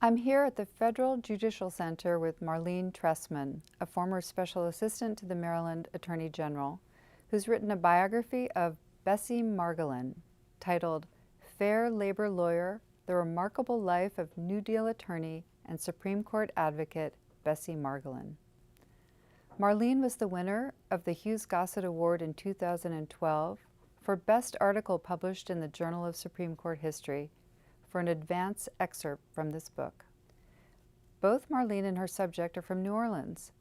I'm here at the Federal Judicial Center with Marlene Trestman, a former special assistant to the Maryland Attorney General, who's written a biography of Bessie Margolin titled Fair Labor Lawyer, The Remarkable Life of New Deal Attorney and Supreme Court Advocate Bessie Margolin. Marlene was the winner of the Hughes Gossett Award in 2012 for Best Article Published in the Journal of Supreme Court History for an advance excerpt from this book. Both Marlene and her subject are from New Orleans,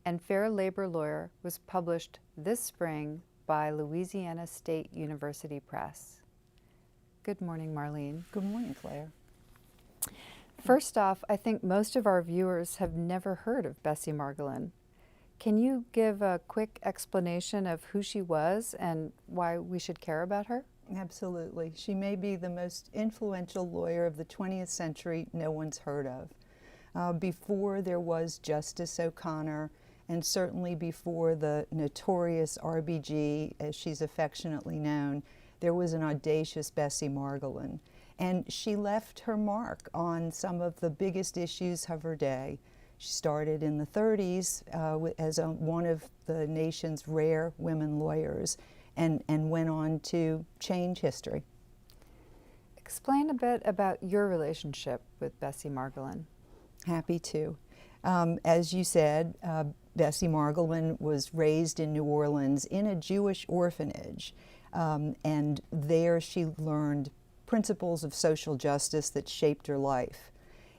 and Fair Labor Lawyer was published this spring by Louisiana State University Press. Good morning, Marlene. Good morning, Claire. First off, I think most of our viewers have never heard of Bessie Margolin. Can you give a quick explanation of who she was and why we should care about her? Absolutely. She may be the most influential lawyer of the 20th century no one's heard of. Before there was Justice O'Connor, and certainly before the notorious RBG, as she's affectionately known, there was an audacious Bessie Margolin. And she left her mark on some of the biggest issues of her day. She started in the 30s as one of the nation's rare women lawyers, and went on to change history. Explain a bit about your relationship with Bessie Margolin. Happy to. As you said, Bessie Margolin was raised in New Orleans in a Jewish orphanage, and there she learned principles of social justice that shaped her life.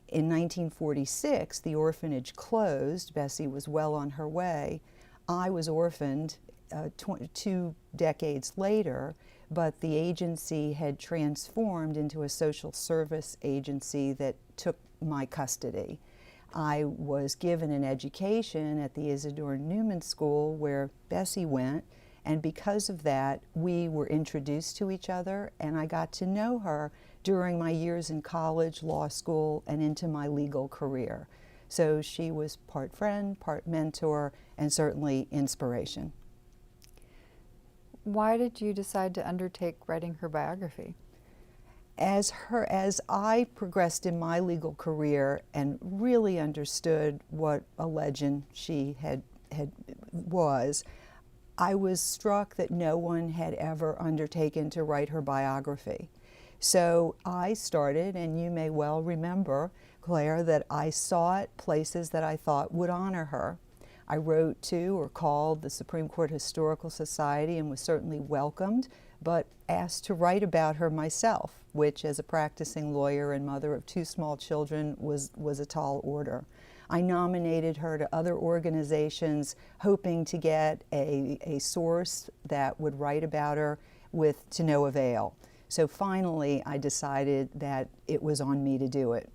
In 1946, the orphanage closed. Bessie was well on her way. I was orphaned 2 decades later, but the agency had transformed into a social service agency that took my custody. I was given an education at the Isidore Newman School where Bessie went, and because of that, we were introduced to each other, and I got to know her during my years in college, law school, and into my legal career. So she was part friend, part mentor, and certainly inspiration. Why did you decide to undertake writing her biography? As I progressed in my legal career and really understood what a legend she was, I was struck that no one had ever undertaken to write her biography. So I started, and you may well remember, Claire, that I sought places that I thought would honor her. I wrote to or called the Supreme Court Historical Society and was certainly welcomed, but asked to write about her myself, which as a practicing lawyer and mother of 2 small children was a tall order. I nominated her to other organizations, hoping to get a source that would write about her to no avail. So finally, I decided that it was on me to do it.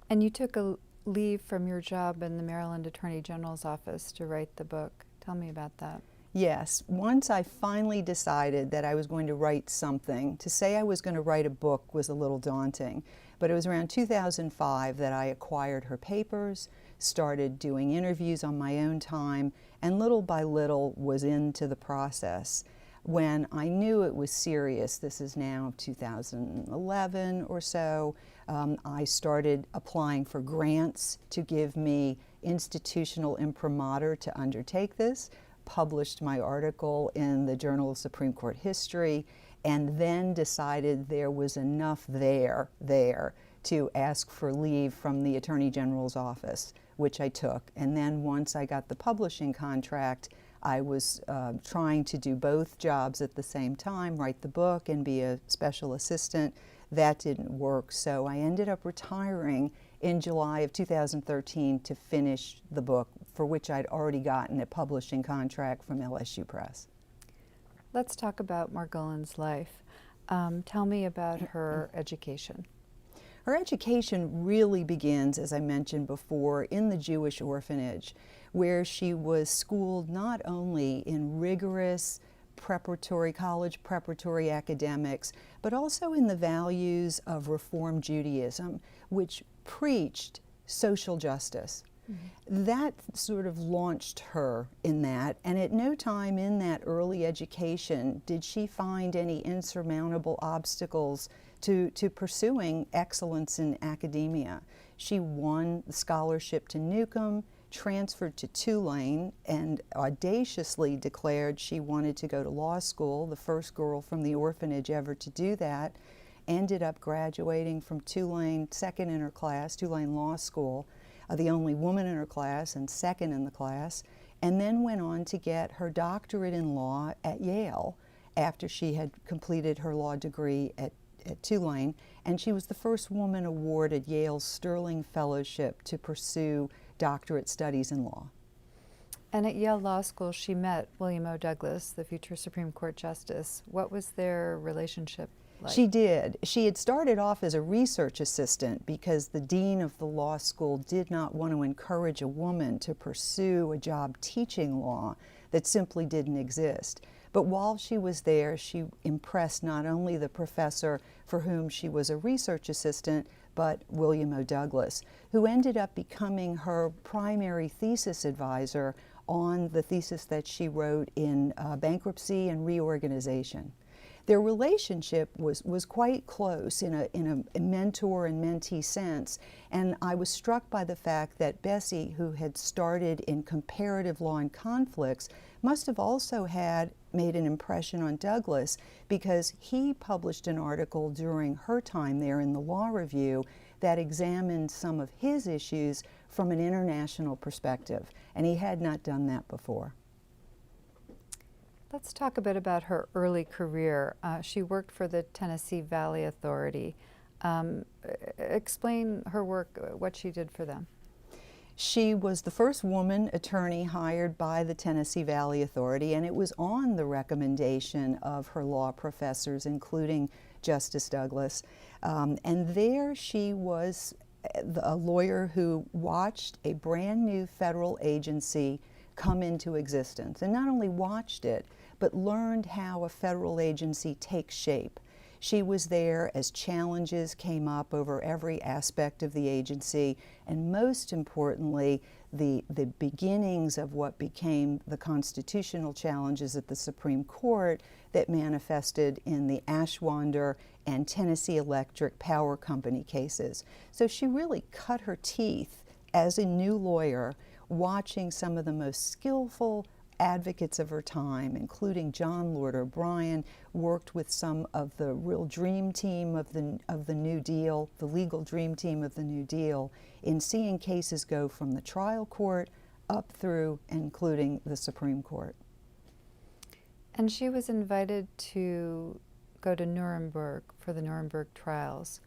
And you took a leave from your job in the Maryland Attorney General's office to write the book. Tell me about that. Yes, once I finally decided that I was going to write something, to say I was going to write a book was a little daunting, but it was around 2005 that I acquired her papers, started doing interviews on my own time, and little by little was into the process. When I knew it was serious, this is now 2011 or so, I started applying for grants to give me institutional imprimatur to undertake this, published my article in the Journal of Supreme Court History, and then decided there was enough there to ask for leave from the Attorney General's office, which I took. And then once I got the publishing contract, I was trying to do both jobs at the same time, write the book and be a special assistant. That didn't work, so I ended up retiring in July of 2013 to finish the book, for which I'd already gotten a publishing contract from LSU Press. Let's talk about Margolin's life. Tell me about her education. Her education really begins, as I mentioned before, in the Jewish orphanage, where she was schooled not only in rigorous college preparatory academics, but also in the values of Reform Judaism, which preached social justice. Mm-hmm. That sort of launched her in that, and at no time in that early education did she find any insurmountable obstacles to pursuing excellence in academia. She won the scholarship to Newcomb, transferred to Tulane, and audaciously declared she wanted to go to law school, the first girl from the orphanage ever to do that. Ended up graduating from Tulane, second in her class, Tulane Law School, the only woman in her class and second in the class, and then went on to get her doctorate in law at Yale after she had completed her law degree at Tulane, and she was the first woman awarded Yale's Sterling Fellowship to pursue doctorate studies in law. And at Yale Law School, she met William O. Douglas, the future Supreme Court Justice. What was their relationship like? She did. She had started off as a research assistant because the dean of the law school did not want to encourage a woman to pursue a job teaching law that simply didn't exist. But while she was there, she impressed not only the professor for whom she was a research assistant, but William O. Douglas, who ended up becoming her primary thesis advisor on the thesis that she wrote in bankruptcy and reorganization. Their relationship was quite close in a mentor and mentee sense, and I was struck by the fact that Bessie, who had started in comparative law and conflicts, must have also made an impression on Douglas because he published an article during her time there in the Law Review that examined some of his issues from an international perspective, and he had not done that before. Let's talk a bit about her early career. She worked for the Tennessee Valley Authority. Explain her work, what she did for them. She was the first woman attorney hired by the Tennessee Valley Authority, and it was on the recommendation of her law professors, including Justice Douglas. And there she was a lawyer who watched a brand new federal agency come into existence, and not only watched it, but learned how a federal agency takes shape. She was there as challenges came up over every aspect of the agency, and most importantly, the beginnings of what became the constitutional challenges at the Supreme Court that manifested in the Ashwander and Tennessee Electric Power Company cases. So she really cut her teeth as a new lawyer, watching some of the most skillful advocates of her time, including John Lord O'Brien, worked with some of the real dream team of the New Deal, the legal dream team of the New Deal, in seeing cases go from the trial court up through including the Supreme Court. And she was invited to go to Nuremberg for the Nuremberg trials.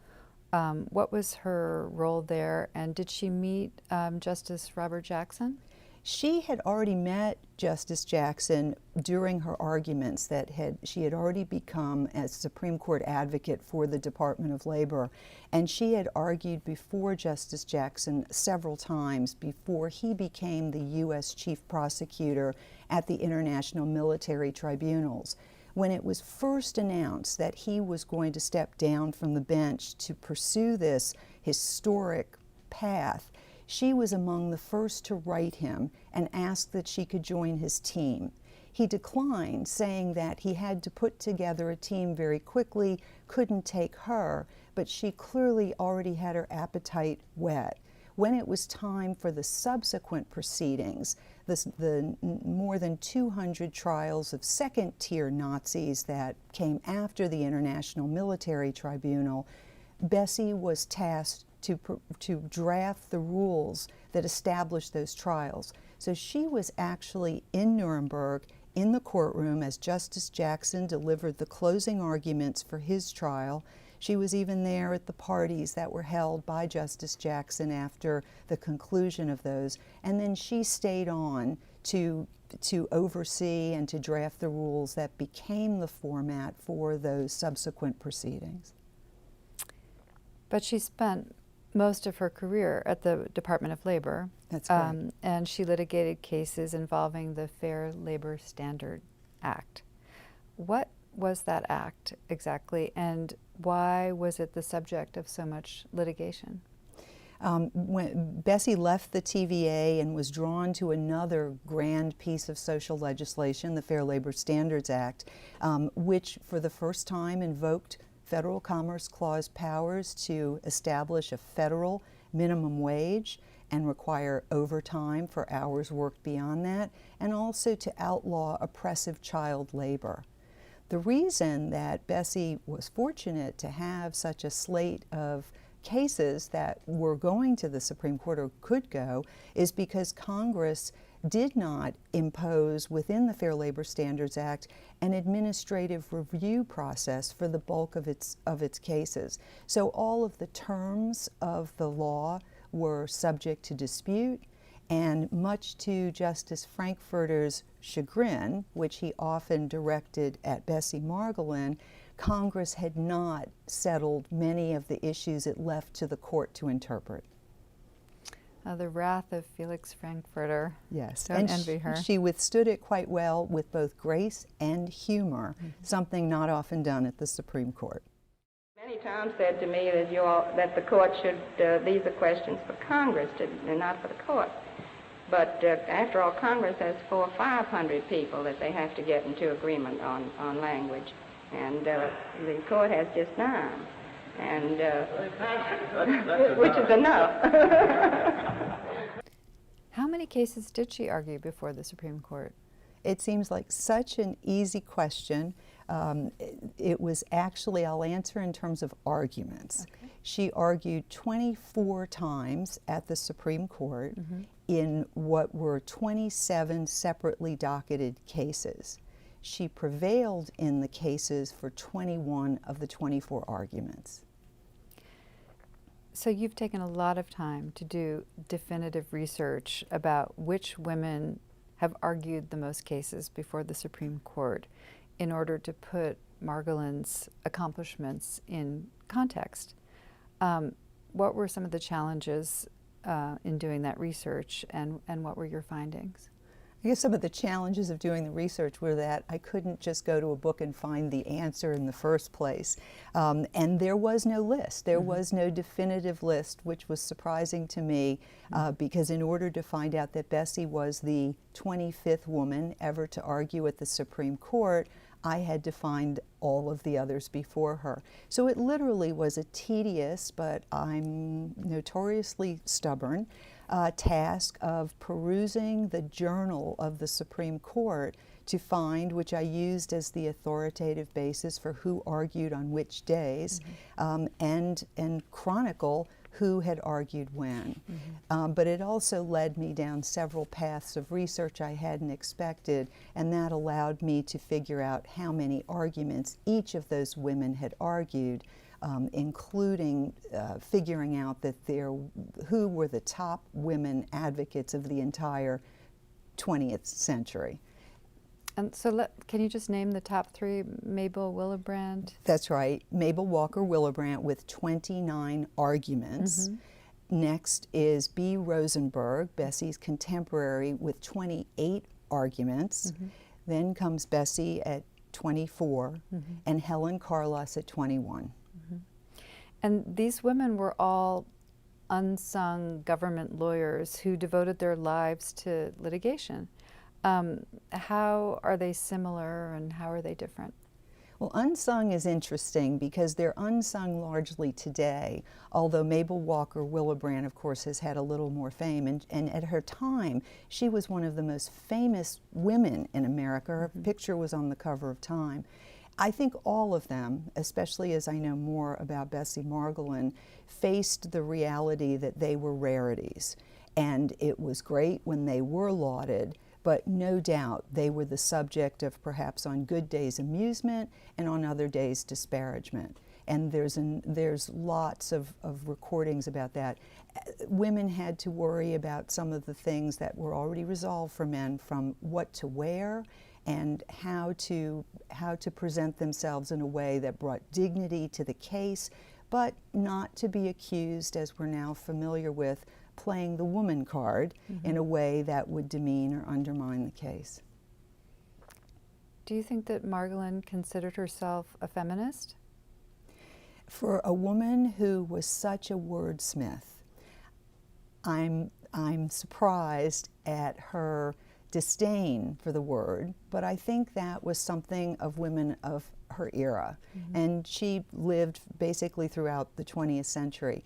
What was her role there, and did she meet Justice Robert Jackson? She had already met Justice Jackson during her arguments that she had already become a Supreme Court advocate for the Department of Labor, and she had argued before Justice Jackson several times before he became the U.S. Chief Prosecutor at the International Military Tribunals. When it was first announced that he was going to step down from the bench to pursue this historic path, she was among the first to write him and ask that she could join his team. He declined, saying that he had to put together a team very quickly, couldn't take her, but she clearly already had her appetite whet. When it was time for the subsequent proceedings, the more than 200 trials of second-tier Nazis that came after the International Military Tribunal, Bessie was tasked to draft the rules that established those trials. So she was actually in Nuremberg in the courtroom as Justice Jackson delivered the closing arguments for his trial. She was even there at the parties that were held by Justice Jackson after the conclusion of those. And then she stayed on to oversee and to draft the rules that became the format for those subsequent proceedings. But she spent most of her career at the Department of Labor. That's right. And she litigated cases involving the Fair Labor Standard Act. What was that act exactly, and why was it the subject of so much litigation? When Bessie left the TVA and was drawn to another grand piece of social legislation, the Fair Labor Standards Act, which for the first time invoked Federal Commerce Clause powers to establish a federal minimum wage and require overtime for hours worked beyond that, and also to outlaw oppressive child labor. The reason that Bessie was fortunate to have such a slate of cases that were going to the Supreme Court or could go is because Congress did not impose within the Fair Labor Standards Act an administrative review process for the bulk of its cases. So all of the terms of the law were subject to dispute, and much to Justice Frankfurter's chagrin, which he often directed at Bessie Margolin, Congress had not settled many of the issues it left to the court to interpret. The wrath of Felix Frankfurter. Yes, Don't and envy her. She withstood it quite well with both grace and humor, something not often done at the Supreme Court. Many times said to me that the court should, these are questions for Congress and not for the court. But after all, Congress has 400 or 500 people that they have to get into agreement on language. And the court has just 9. And which is enough. How many cases did she argue before the Supreme Court? It seems like such an easy question. It was actually, I'll answer in terms of arguments. Okay. She argued 24 times at the Supreme Court in what were 27 separately docketed cases. She prevailed in the cases for 21 of the 24 arguments. So you've taken a lot of time to do definitive research about which women have argued the most cases before the Supreme Court in order to put Margolin's accomplishments in context. What were some of the challenges in doing that research, and what were your findings? I guess some of the challenges of doing the research were that I couldn't just go to a book and find the answer in the first place. And there was no list. There was no definitive list, which was surprising to me because in order to find out that Bessie was the 25th woman ever to argue at the Supreme Court, I had to find all of the others before her. So it literally was a tedious, but I'm notoriously stubborn, task of perusing the journal of the Supreme Court to find, which I used as the authoritative basis for who argued on which days, and chronicle who had argued when. But it also led me down several paths of research I hadn't expected, and that allowed me to figure out how many arguments each of those women had argued, including figuring out that who were the top women advocates of the entire 20th century. And so can you just name the top 3? Mabel Willibrand? That's right. Mabel Walker Willibrand with 29 arguments. Next is B. Rosenberg, Bessie's contemporary, with 28 arguments. Then comes Bessie at 24, and Helen Carlos at 21. And these women were all unsung government lawyers who devoted their lives to litigation. How are they similar and how are they different? Well, unsung is interesting because they're unsung largely today, although Mabel Walker Willibrand, of course, has had a little more fame. And at her time, she was one of the most famous women in America. Her picture was on the cover of Time. I think all of them, especially as I know more about Bessie Margolin, faced the reality that they were rarities. And it was great when they were lauded, but no doubt they were the subject of perhaps on good days amusement and on other days disparagement. And there's lots of recordings about that. Women had to worry about some of the things that were already resolved for men, from what to wear and how to present themselves in a way that brought dignity to the case, but not to be accused, as we're now familiar with, playing the woman card in a way that would demean or undermine the case. Do you think that Margolin considered herself a feminist? For a woman who was such a wordsmith, I'm surprised at her disdain for the word, but I think that was something of women of her era, and she lived basically throughout the 20th century.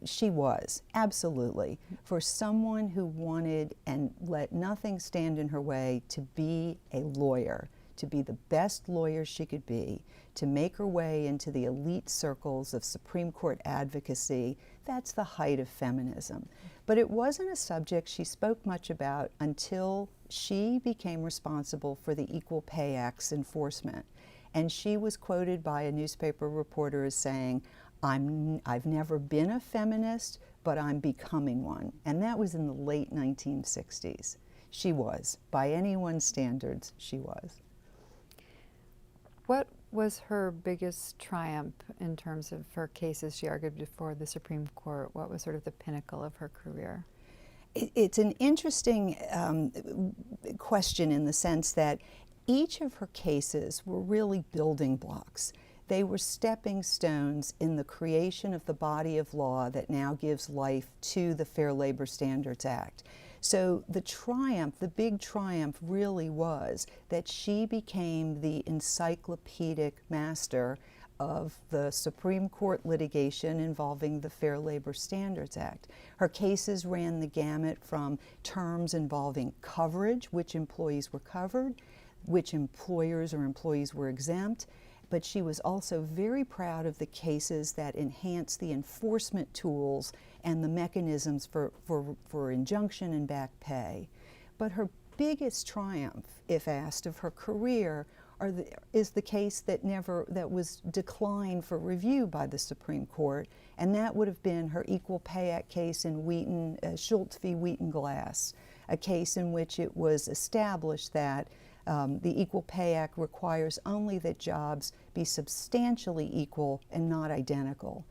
She was, absolutely, for someone who wanted and let nothing stand in her way to be a lawyer, to be the best lawyer she could be, to make her way into the elite circles of Supreme Court advocacy. That's the height of feminism. But it wasn't a subject she spoke much about until she became responsible for the Equal Pay Act's enforcement. And she was quoted by a newspaper reporter as saying, I've never been a feminist, but I'm becoming one. And that was in the late 1960s. She was. By anyone's standards, she was. What was her biggest triumph in terms of her cases she argued before the Supreme Court? What was sort of the pinnacle of her career? It's an interesting question in the sense that each of her cases were really building blocks. They were stepping stones in the creation of the body of law that now gives life to the Fair Labor Standards Act. So the triumph, the big triumph really was that she became the encyclopedic master of the Supreme Court litigation involving the Fair Labor Standards Act. Her cases ran the gamut from terms involving coverage, which employees were covered, which employers or employees were exempt, but she was also very proud of the cases that enhanced the enforcement tools and the mechanisms for injunction and back pay. But her biggest triumph, if asked, of her career is the case that was declined for review by the Supreme Court, and that would have been her Equal Pay Act case in Wheaton, Schultz v. Wheaton Glass, a case in which it was established that the Equal Pay Act requires only that jobs be substantially equal and not identical.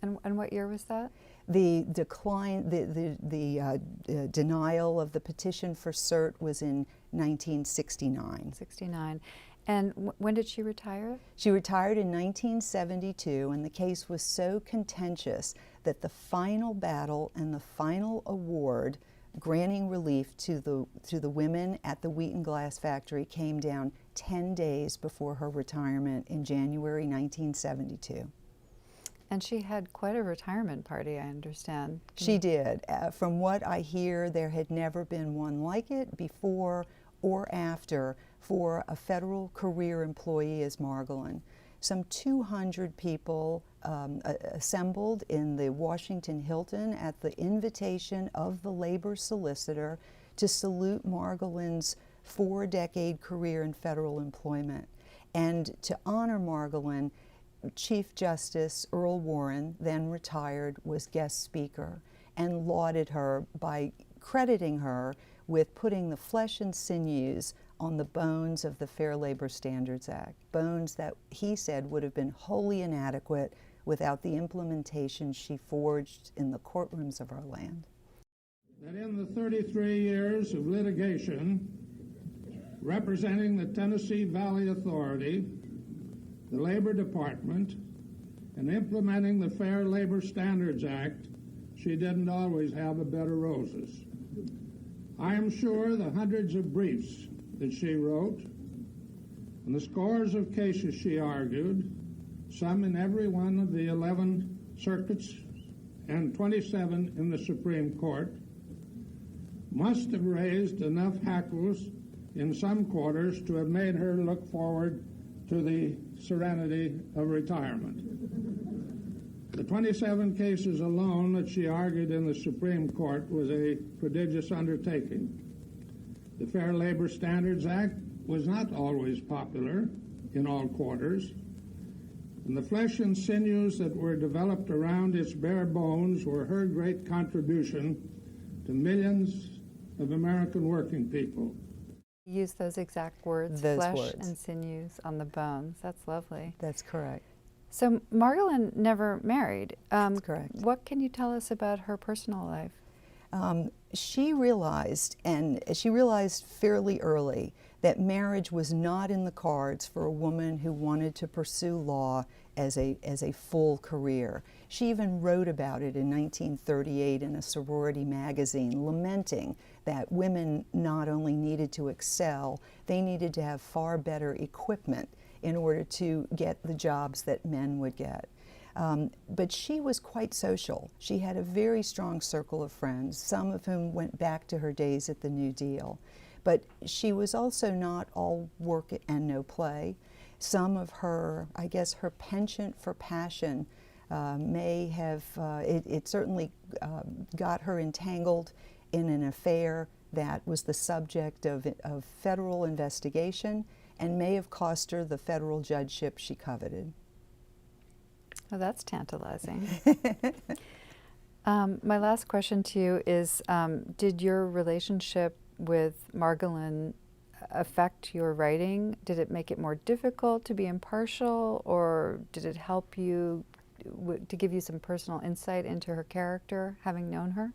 And what year was that? The decline, the denial of the petition for cert was in 1969. 69. And when did she retire? She retired in 1972, and the case was so contentious that the final battle and the final award granting relief to the women at the Wheaton Glass factory came down 10 days before her retirement in January 1972. And she had quite a retirement party, I understand. She did. From what I hear, there had never been one like it before or after for a federal career employee as Margolin. Some 200 people assembled in the Washington Hilton at the invitation of the labor solicitor to salute Margolin's 4-decade career in federal employment. And to honor Margolin, Chief Justice Earl Warren, then retired, was guest speaker and lauded her by crediting her with putting the flesh and sinews on the bones of the Fair Labor Standards Act, bones that he said would have been wholly inadequate without the implementation she forged in the courtrooms of our land. That in the 33 years of litigation representing the Tennessee Valley Authority, the Labor Department, and implementing the Fair Labor Standards Act, she didn't always have a bed of roses. I am sure the hundreds of briefs that she wrote and the scores of cases she argued, some in every one of the 11 circuits and 27 in the Supreme Court, must have raised enough hackles in some quarters to have made her look forward to the serenity of retirement. The 27 cases alone that she argued in the Supreme Court was a prodigious undertaking. The Fair Labor Standards Act was not always popular in all quarters, and the flesh and sinews that were developed around its bare bones were her great contribution to millions of American working people. You use those exact words, Those flesh words. and sinews on the bones. That's lovely. That's correct. So Margolin never married. That's correct. What can you tell us about her personal life? She realized fairly early that marriage was not in the cards for a woman who wanted to pursue law as a full career. She even wrote about it in 1938 in a sorority magazine, lamenting that women not only needed to excel, they needed to have far better equipment in order to get the jobs that men would get. But she was quite social. She had a very strong circle of friends, some of whom went back to her days at the New Deal. But she was also not all work and no play. Some of her, I guess, her penchant for passion may have, it certainly got her entangled in an affair that was the subject of federal investigation and may have cost her the federal judgeship she coveted. Oh, that's tantalizing. My last question to you is, did your relationship with Margolin affect your writing? Did it make it more difficult to be impartial, or did it help you to give you some personal insight into her character, having known her?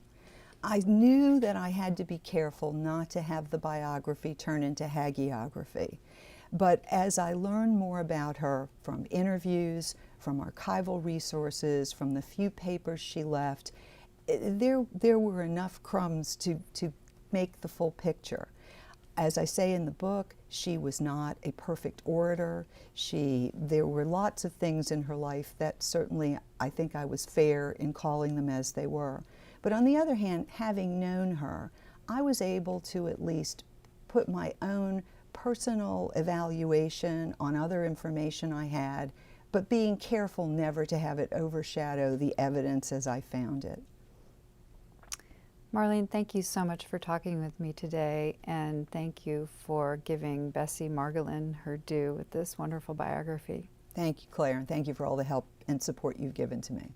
I knew that I had to be careful not to have the biography turn into hagiography. But as I learned more about her from interviews, from archival resources, from the few papers she left, there were enough crumbs to make the full picture. As I say in the book, she was not a perfect orator. There were lots of things in her life that certainly I think I was fair in calling them as they were. But on the other hand, having known her, I was able to at least put my own personal evaluation on other information I had, but being careful never to have it overshadow the evidence as I found it. Marlene, thank you so much for talking with me today, and thank you for giving Bessie Margolin her due with this wonderful biography. Thank you, Claire, and thank you for all the help and support you've given to me.